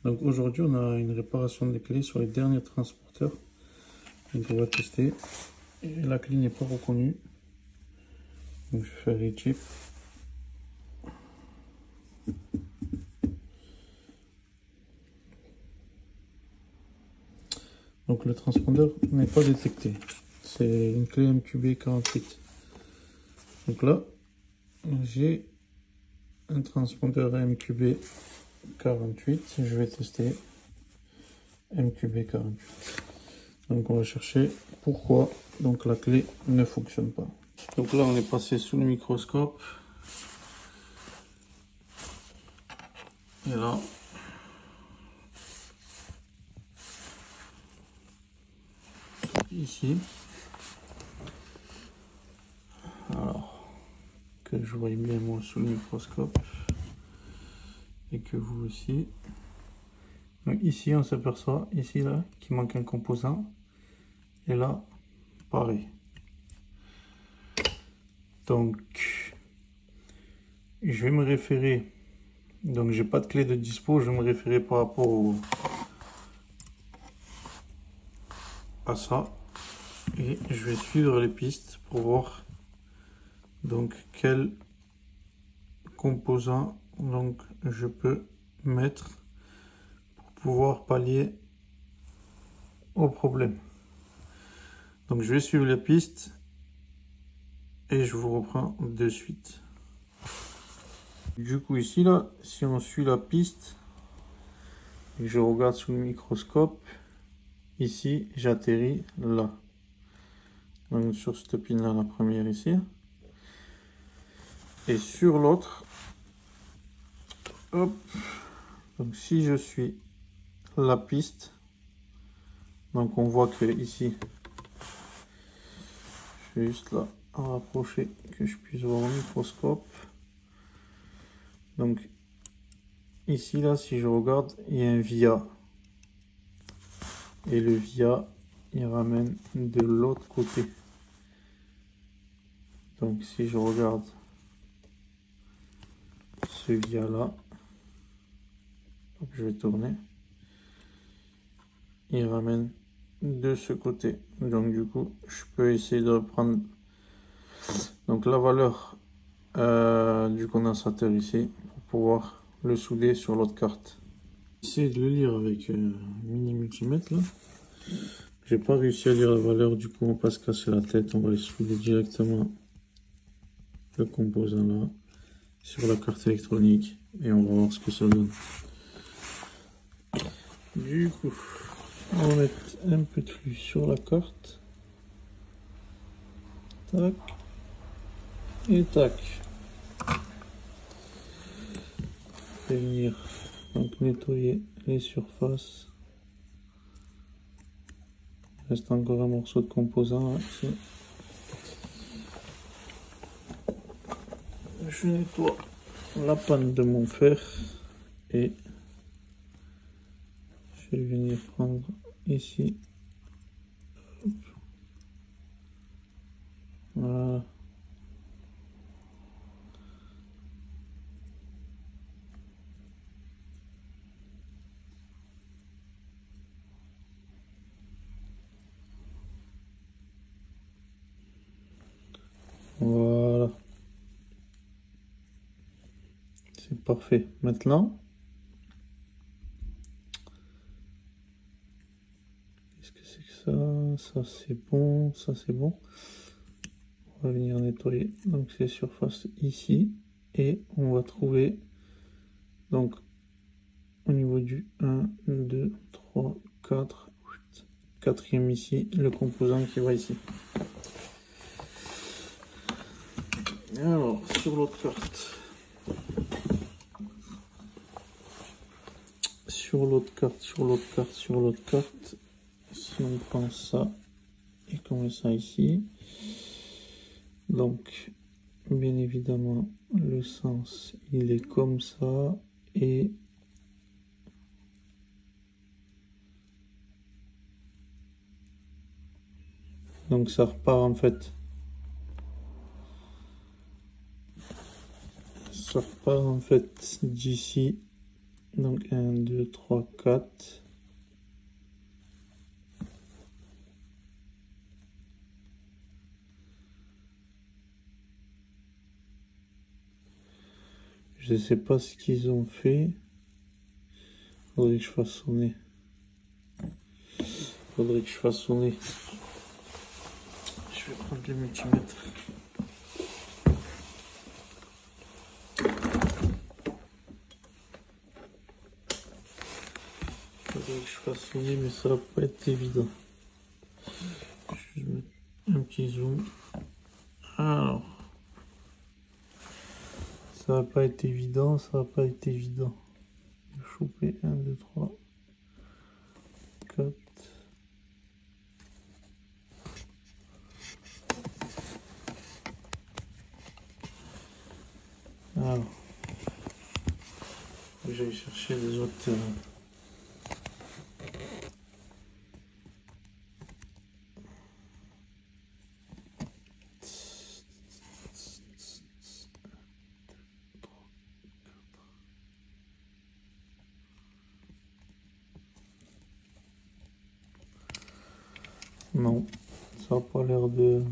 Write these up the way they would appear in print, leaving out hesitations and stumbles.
Donc aujourd'hui on a une réparation des clés sur les derniers transporteurs. Donc on va tester. Et la clé n'est pas reconnue. Donc je vais faire rechip. Donc le transpondeur n'est pas détecté. C'est une clé MQB48. Donc là, j'ai un transpondeur MQB48. Je vais tester MQB48. Donc on va chercher pourquoi donc la clé ne fonctionne pas. Donc là on est passé sous le microscope. Et là, ici, alors que je voyais bien moi sous le microscope et que vous aussi. Donc ici on s'aperçoit ici là qu'il manque un composant et là pareil. Donc je vais me référer, donc j'ai pas de clé de dispo, je vais me référer par rapport à ça et je vais suivre les pistes pour voir donc quel composant donc je peux mettre pour pouvoir pallier au problème. Donc je vais suivre les pistes et je vous reprends de suite. Du coup ici là, si on suit la piste et je regarde sous le microscope, ici j'atterris là. Donc sur cette pin là, la première ici. Et sur l'autre, hop, donc si je suis la piste, donc on voit que ici, je vais juste là rapprocher que je puisse voir au microscope. Donc ici là, si je regarde, il y a un via et le via il ramène de l'autre côté. Donc si je regarde ce via là, je vais tourner, il ramène de ce côté. Donc du coup je peux essayer de reprendre donc la valeur du condensateur ici pour pouvoir le souder sur l'autre carte. Essayez de le lire avec mini multimètre là. J'ai pas réussi à lire la valeur, du coup on va pas se casser la tête, on va les souder directement le composant là sur la carte électronique et on va voir ce que ça donne. Du coup on va mettre un peu de flux sur la carte, tac et tac. Je vais venir donc nettoyer les surfaces. Il reste encore un morceau de composant là, ici. Je nettoie la panne de mon fer et je vais venir prendre ici. Hop. Voilà. Voilà. C'est parfait. Maintenant, qu'est-ce que c'est que ça? Ça c'est bon, ça c'est bon. On va venir nettoyer donc ces surfaces ici et on va trouver donc au niveau du 1, 2, 3, 4, quatrième ici, le composant qui va ici. Alors sur l'autre carte. Sur l'autre carte, sur l'autre carte, sur l'autre carte, si on prend ça et qu'on met ça ici, donc bien évidemment le sens il est comme ça et donc ça repart en fait, d'ici Donc 1, 2, 3, 4. Je ne sais pas ce qu'ils ont fait. Faudrait que je fasse sonner. Faudrait que je fasse sonner. Je vais prendre le multimètre. Faudrait que je fasse sonner, mais ça va pas être évident. Je vais mettre un petit zoom. Alors, ça va pas être évident, ça va pas être évident. Je vais choper 1, 2, 3, 4. Alors, faut que j'aille chercher les autres terrains. Non, ça n'a pas l'air de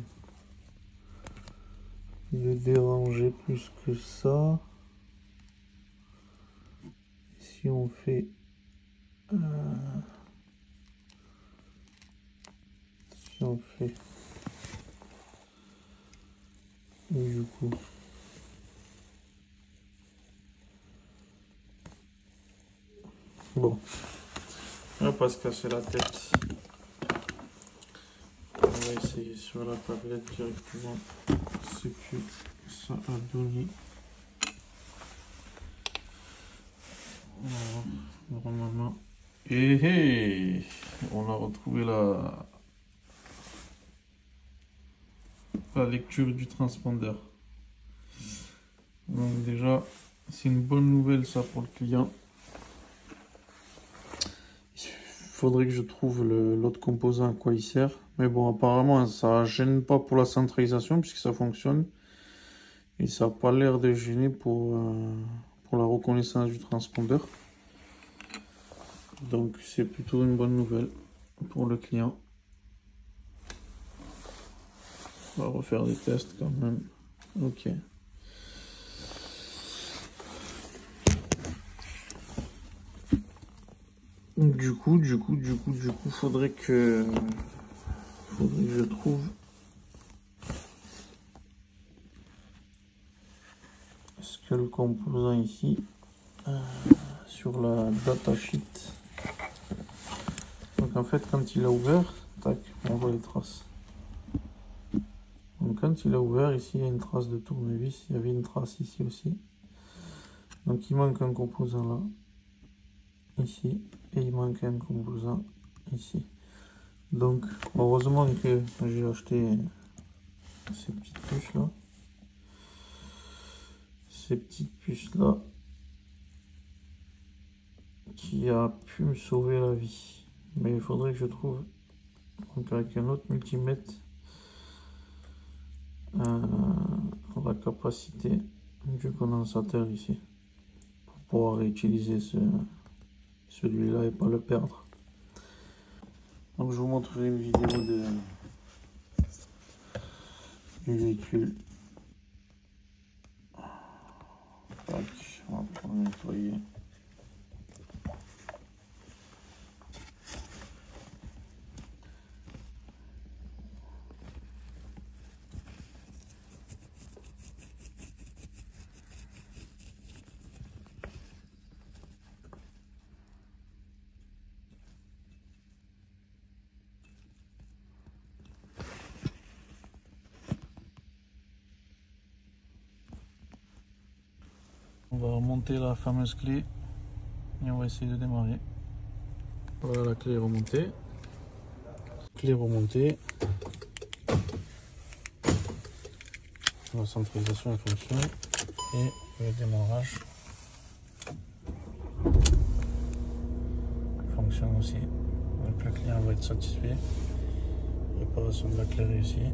déranger plus que ça. Si on fait du coup bon, on va pas se casser la tête. On va essayer sur la tablette directement ce que ça a donné. Normalement. Et on a retrouvé la lecture du transpondeur. Donc déjà, c'est une bonne nouvelle ça pour le client. Il faudrait que je trouve l'autre composant à quoi il sert. Mais bon, apparemment, ça gêne pas pour la centralisation puisque ça fonctionne. Et ça n'a pas l'air de gêner pour la reconnaissance du transpondeur. Donc c'est plutôt une bonne nouvelle pour le client. On va refaire des tests quand même. Ok. Du coup, faudrait que je trouve ce que le composant ici sur la datasheet. Donc en fait, quand il a ouvert, tac, on voit les traces. Donc quand il a ouvert, ici il y a une trace de tournevis, il y avait une trace ici aussi. Donc il manque un composant là, ici, et il manque un composant ici. Donc heureusement que j'ai acheté ces petites puces là. Ces petites puces là qui a pu me sauver la vie. Mais il faudrait que je trouve donc avec un autre multimètre la capacité du condensateur ici pour pouvoir réutiliser celui-là et pas le perdre. Donc je vous montrerai une vidéo du véhicule. Tac, on va pouvoir nettoyer. On va remonter la fameuse clé et on va essayer de démarrer. Voilà, la clé est remontée. Clé remontée. La centralisation fonctionne et le démarrage fonctionne aussi. Donc le client va être satisfait. Réparation de la clé réussie.